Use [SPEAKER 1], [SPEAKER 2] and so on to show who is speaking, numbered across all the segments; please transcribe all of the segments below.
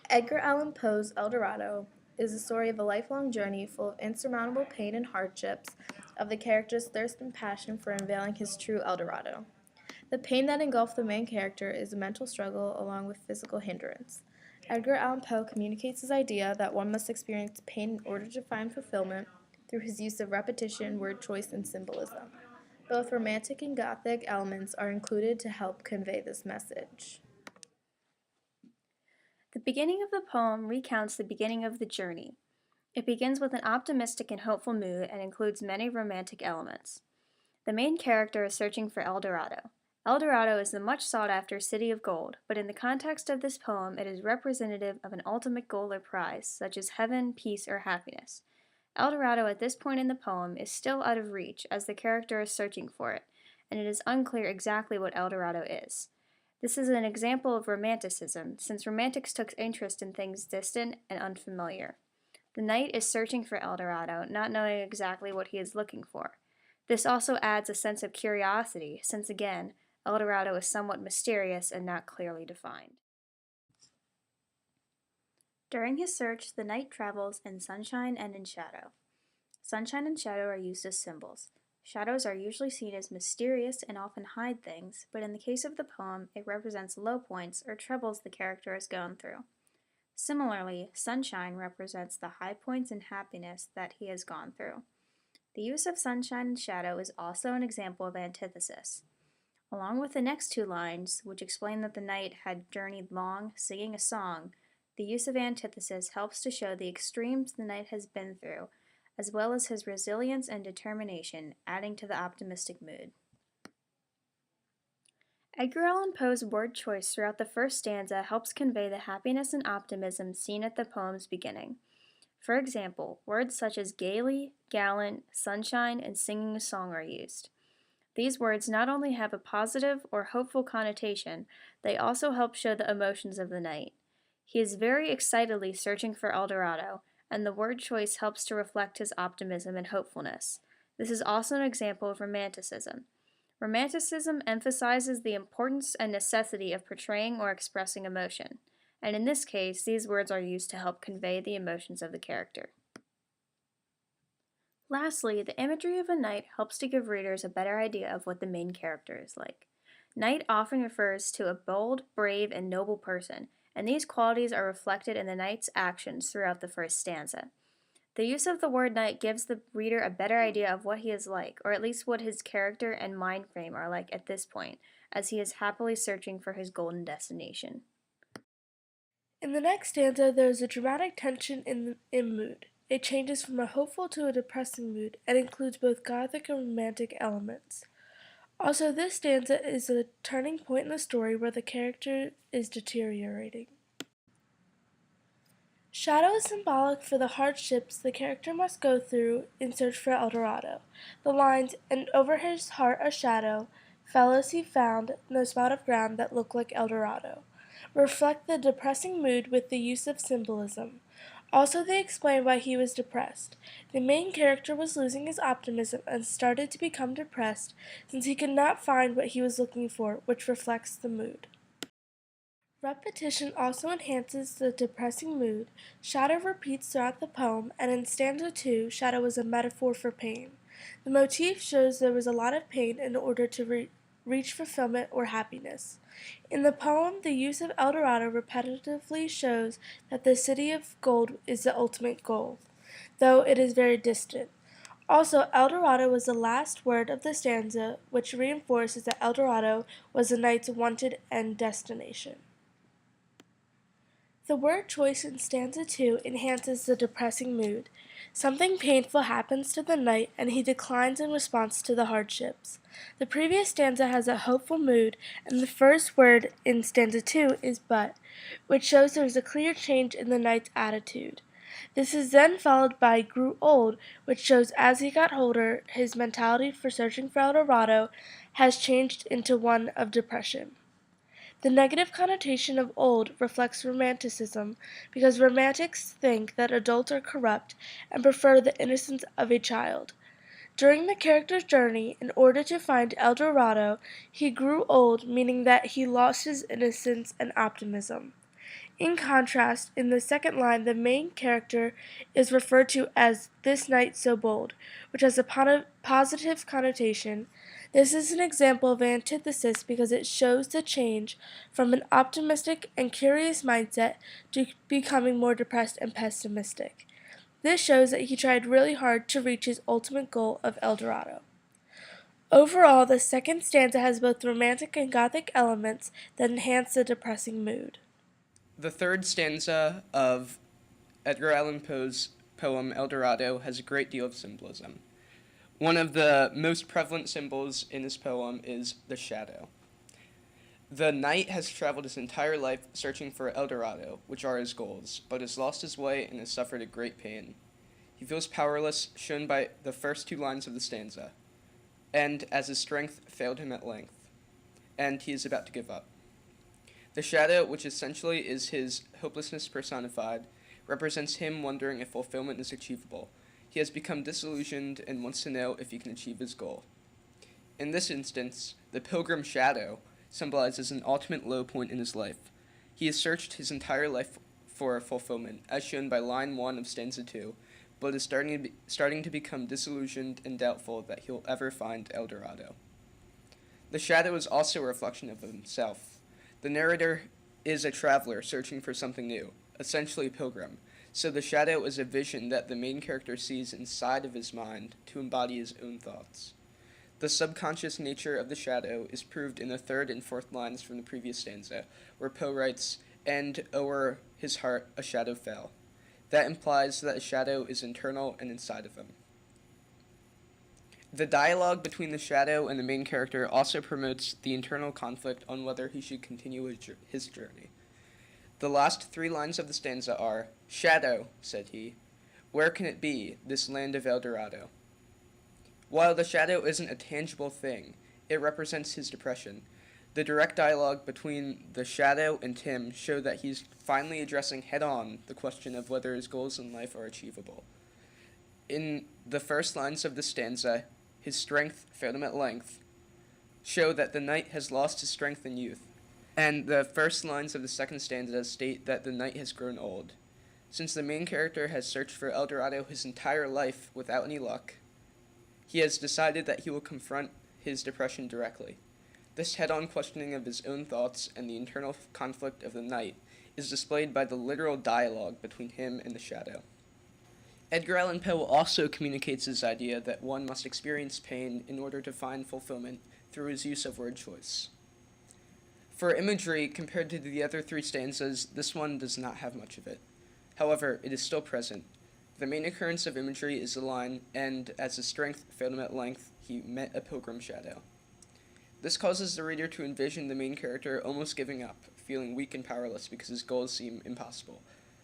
[SPEAKER 1] Edgar Allan Poe's Eldorado is the story of a lifelong journey full of insurmountable pain and hardships, of the character's thirst and passion for unveiling his true Eldorado. The pain that engulfed the main character is a mental struggle along with physical hindrance. Edgar Allan Poe communicates his idea that one must experience pain in order to find fulfillment through his use of repetition, word choice, and symbolism. Both romantic and gothic elements are included to help convey this message.
[SPEAKER 2] The beginning of the poem recounts the beginning of the journey. It begins with an optimistic and hopeful mood and includes many romantic elements. The main character is searching for El Dorado. El Dorado is the much sought after city of gold, but in the context of this poem, it is representative of an ultimate goal or prize, such as heaven, peace, or happiness. El Dorado at this point in the poem is still out of reach as the character is searching for it, and it is unclear exactly what El Dorado is. This is an example of romanticism, since romantics took interest in things distant and unfamiliar. The knight is searching for El Dorado, not knowing exactly what he is looking for. This also adds a sense of curiosity, since again, El Dorado is somewhat mysterious and not clearly defined. During his search, the knight travels in sunshine and in shadow. Sunshine and shadow are used as symbols. Shadows are usually seen as mysterious and often hide things, but in the case of the poem, it represents low points or troubles the character has gone through. Similarly, sunshine represents the high points and happiness that he has gone through. The use of sunshine and shadow is also an example of antithesis. Along with the next two lines, which explain that the knight had journeyed long, singing a song, the use of antithesis helps to show the extremes the knight has been through, as well as his resilience and determination, adding to the optimistic mood. Edgar Allan Poe's word choice throughout the first stanza helps convey the happiness and optimism seen at the poem's beginning. For example, words such as gaily, gallant, sunshine, and singing a song are used. These words not only have a positive or hopeful connotation, they also help show the emotions of the knight. He is very excitedly searching for El Dorado, and the word choice helps to reflect his optimism and hopefulness. This is also an example of romanticism. Romanticism emphasizes the importance and necessity of portraying or expressing emotion, and in this case, these words are used to help convey the emotions of the character. Lastly, the imagery of a knight helps to give readers a better idea of what the main character is like. Knight often refers to a bold, brave, and noble person, and these qualities are reflected in the knight's actions throughout the first stanza. The use of the word knight gives the reader a better idea of what he is like, or at least what his character and mind frame are like at this point, as he is happily searching for his golden destination.
[SPEAKER 1] In the next stanza, there is a dramatic tension in mood. It changes from a hopeful to a depressing mood and includes both gothic and romantic elements. Also, this stanza is a turning point in the story where the character is deteriorating. Shadow is symbolic for the hardships the character must go through in search for Eldorado. The lines, "And over his heart a shadow fell as he found no spot of ground that looked like Eldorado," reflect the depressing mood with the use of symbolism. Also, they explain why he was depressed. The main character was losing his optimism and started to become depressed since he could not find what he was looking for, which reflects the mood. Repetition also enhances the depressing mood. Shadow repeats throughout the poem, and in stanza 2, shadow is a metaphor for pain. The motif shows there was a lot of pain in order to reach fulfillment or happiness. In the poem, the use of Eldorado repetitively shows that the city of gold is the ultimate goal, though it is very distant. Also, Eldorado was the last word of the stanza, which reinforces that Eldorado was the knight's wanted end destination. The word choice in stanza 2 enhances the depressing mood. Something painful happens to the knight, and he declines in response to the hardships. The previous stanza has a hopeful mood, and the first word in stanza 2 is but, which shows there is a clear change in the knight's attitude. This is then followed by grew old, which shows as he got older, his mentality for searching for Eldorado has changed into one of depression. The negative connotation of old reflects romanticism, because romantics think that adults are corrupt and prefer the innocence of a child. During the character's journey, in order to find El Dorado, he grew old, meaning that he lost his innocence and optimism. In contrast, in the second line, the main character is referred to as "this knight so bold," which has a positive connotation. This is an example of antithesis because it shows the change from an optimistic and curious mindset to becoming more depressed and pessimistic. This shows that he tried really hard to reach his ultimate goal of Eldorado. Overall, the second stanza has both romantic and gothic elements that enhance the depressing mood.
[SPEAKER 3] The third stanza of Edgar Allan Poe's poem Eldorado has a great deal of symbolism. One of the most prevalent symbols in this poem is the shadow. The knight has traveled his entire life searching for Eldorado, which are his goals, but has lost his way and has suffered a great pain. He feels powerless, shown by the first two lines of the stanza, and as his strength failed him at length, and he is about to give up. The shadow, which essentially is his hopelessness personified, represents him wondering if fulfillment is achievable. He has become disillusioned and wants to know if he can achieve his goal. In this instance, the pilgrim shadow symbolizes an ultimate low point in his life. He has searched his entire life for fulfillment, as shown by line 1 of stanza 2, but is starting to become disillusioned and doubtful that he'll ever find Eldorado. The shadow is also a reflection of himself. The narrator is a traveler searching for something new, essentially a pilgrim, so the shadow is a vision that the main character sees inside of his mind to embody his own thoughts. The subconscious nature of the shadow is proved in the third and fourth lines from the previous stanza, where Poe writes, "And o'er his heart a shadow fell." That implies that a shadow is internal and inside of him. The dialogue between the shadow and the main character also promotes the internal conflict on whether he should continue his journey. The last three lines of the stanza are, "Shadow," said he, "where can it be, this land of Eldorado?" While the shadow isn't a tangible thing, it represents his depression. The direct dialogue between the shadow and Tim show that he's finally addressing head-on the question of whether his goals in life are achievable. In the first lines of the stanza, his strength failed him at length, show that the knight has lost his strength and youth. And the first lines of the second stanza state that the knight has grown old. Since the main character has searched for Eldorado his entire life without any luck, he has decided that he will confront his depression directly. This head-on questioning of his own thoughts and the internal conflict of the knight is displayed by the literal dialogue between him and the shadow. Edgar Allan Poe also communicates his idea that one must experience pain in order to find fulfillment through his use of word choice. For imagery, compared to the other three stanzas, this one does not have much of it. However, it is still present. The main occurrence of imagery is the line, "And as his strength failed him at length, he met a pilgrim shadow." This causes the reader to envision the main character almost giving up, feeling weak and powerless because his goals seem impossible,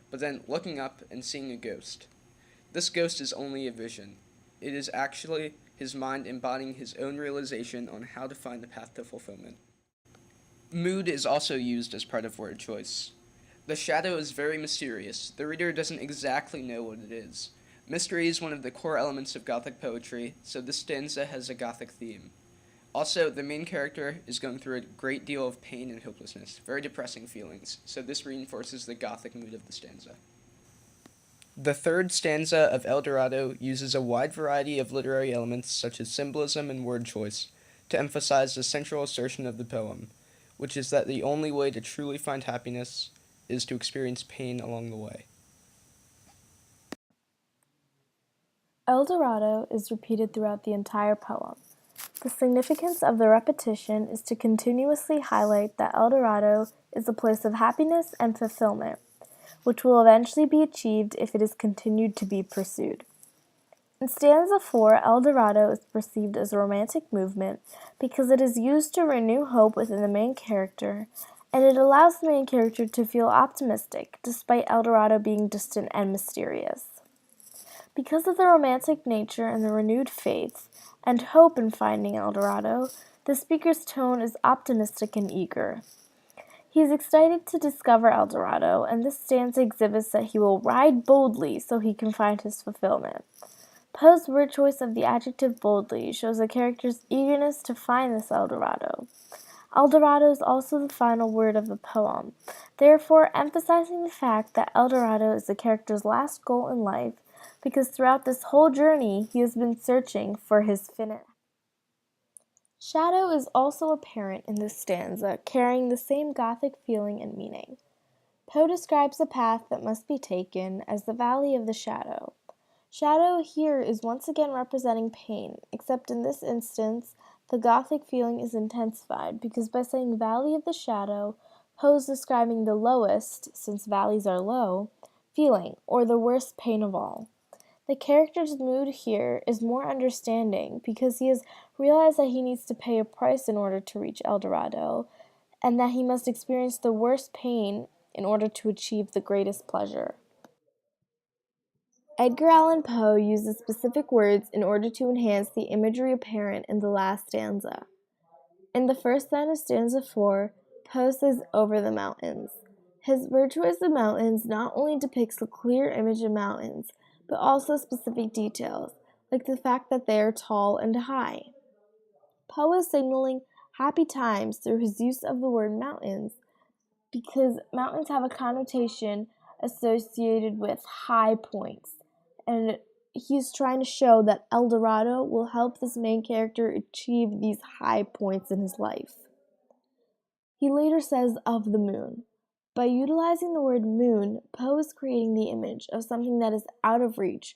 [SPEAKER 3] but then looking up and seeing a ghost. This ghost is only a vision. It is actually his mind embodying his own realization on how to find the path to fulfillment. Mood is also used as part of word choice. The shadow is very mysterious. The reader doesn't exactly know what it is. Mystery is one of the core elements of Gothic poetry, so this stanza has a Gothic theme. Also, the main character is going through a great deal of pain and hopelessness, very depressing feelings, so this reinforces the Gothic mood of the stanza. The third stanza of Eldorado uses a wide variety of literary elements such as symbolism and word choice to emphasize the central assertion of the poem, which is that the only way to truly find happiness is to experience pain along the way.
[SPEAKER 1] Eldorado is repeated throughout the entire poem. The significance of the repetition is to continuously highlight that Eldorado is a place of happiness and fulfillment, which will eventually be achieved if it is continued to be pursued. In stanza 4, Eldorado is perceived as a romantic movement because it is used to renew hope within the main character, and it allows the main character to feel optimistic despite Eldorado being distant and mysterious. Because of the romantic nature and the renewed faith and hope in finding Eldorado, the speaker's tone is optimistic and eager. He is excited to discover Eldorado, and this stanza exhibits that he will ride boldly so he can find his fulfillment. Poe's word choice of the adjective boldly shows the character's eagerness to find this Eldorado. Eldorado is also the final word of the poem, therefore emphasizing the fact that Eldorado is the character's last goal in life, because throughout this whole journey he has been searching for his finite. Shadow is also apparent in this stanza, carrying the same Gothic feeling and meaning. Poe describes the path that must be taken as the Valley of the Shadow. Shadow here is once again representing pain, except in this instance, the Gothic feeling is intensified because by saying Valley of the Shadow, Poe is describing the lowest, since valleys are low, feeling, or the worst pain of all. The character's mood here is more understanding because he has realized that he needs to pay a price in order to reach Eldorado, and that he must experience the worst pain in order to achieve the greatest pleasure. Edgar Allan Poe uses specific words in order to enhance the imagery apparent in the last stanza. In the first line of stanza 4, Poe says over the mountains. His word choice of mountains not only depicts a clear image of mountains, but also specific details, like the fact that they are tall and high. Poe is signaling happy times through his use of the word mountains, because mountains have a connotation associated with high points, and he's trying to show that Eldorado will help this main character achieve these high points in his life. He later says of the moon. By utilizing the word moon, Poe is creating the image of something that is out of reach,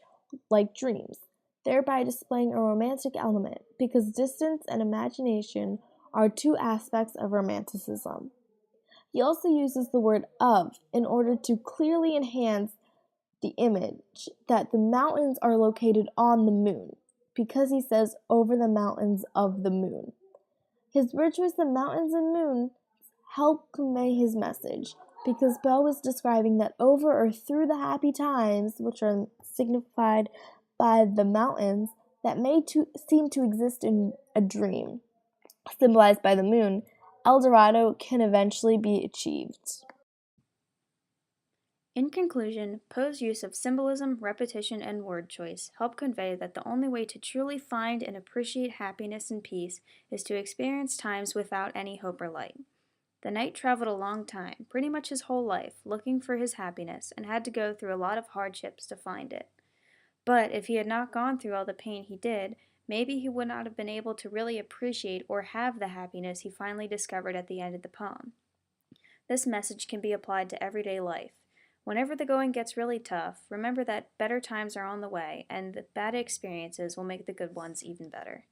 [SPEAKER 1] like dreams, thereby displaying a romantic element, because distance and imagination are two aspects of romanticism. He also uses the word of in order to clearly enhance the image that the mountains are located on the moon, because he says over the mountains of the moon. His word choice of mountains and moon help convey his message, because Poe is describing that over or through the happy times, which are signified by the mountains that may seem to exist in a dream, symbolized by the moon, Eldorado can eventually be achieved.
[SPEAKER 2] In conclusion, Poe's use of symbolism, repetition, and word choice help convey that the only way to truly find and appreciate happiness and peace is to experience times without any hope or light. The knight traveled a long time, pretty much his whole life, looking for his happiness and had to go through a lot of hardships to find it. But if he had not gone through all the pain he did, maybe he would not have been able to really appreciate or have the happiness he finally discovered at the end of the poem. This message can be applied to everyday life. Whenever the going gets really tough, remember that better times are on the way and the bad experiences will make the good ones even better.